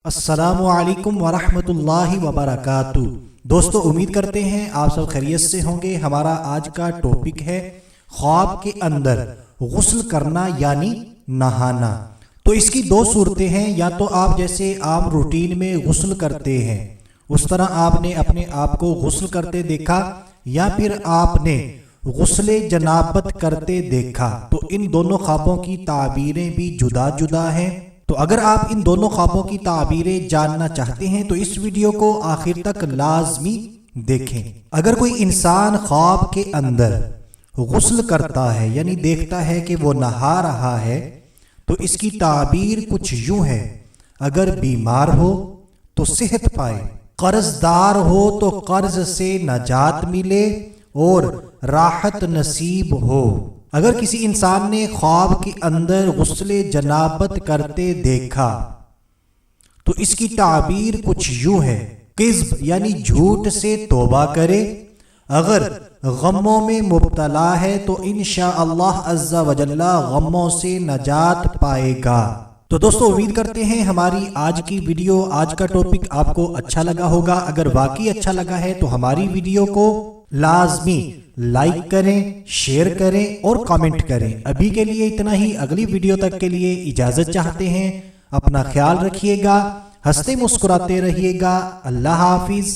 अस्सलामु अलैकुम वरहमतुल्लाहि वबरकातुहू। दोस्तों, उम्मीद करते हैं आप सब खैरियत से होंगे। हमारा आज का टॉपिक है ख्वाब के अंदर गुस्ल करना यानी नहाना। तो इसकी दो सूरतें हैं, या तो आप जैसे आम रूटीन में गुस्ल करते हैं उस तरह आपने अपने आप को गुस्ल करते देखा, या फिर आपने गुस्ले जनाबत करते देखा। तो इन दोनों ख्वाबों की ताबीरें भी जुदा जुदा हैं। तो अगर आप इन दोनों ख्वाबों की ताबीरें जानना चाहते हैं तो इस वीडियो को आखिर तक लाजमी देखें। अगर कोई इंसान ख्वाब के अंदर गुस्ल करता है यानी देखता है कि वो नहा रहा है, तो इसकी ताबीर कुछ यूं है: अगर बीमार हो तो सेहत पाए, कर्जदार हो तो कर्ज से नजात मिले और राहत नसीब हो। अगर किसी इंसान ने ख्वाब के अंदर गुस्ले जनाबत करते देखा तो इसकी ताबीर कुछ यूं है: किज़्ब यानी झूठ से तौबा करे। अगर गमों में मुब्तला है तो इंशाअल्लाह अज़्ज़ा वजल्ला गमों से नजात पाएगा। तो दोस्तों, उम्मीद करते हैं हमारी आज की वीडियो, आज का टॉपिक आपको अच्छा लगा होगा। अगर वाकई अच्छा लगा है तो हमारी वीडियो को लाजमी लाइक करें, शेयर करें और कमेंट करें। अभी के लिए इतना ही। अगली वीडियो तक के लिए इजाजत चाहते हैं। अपना ख्याल रखिएगा, हंसते मुस्कुराते रहिएगा। अल्लाह हाफिज।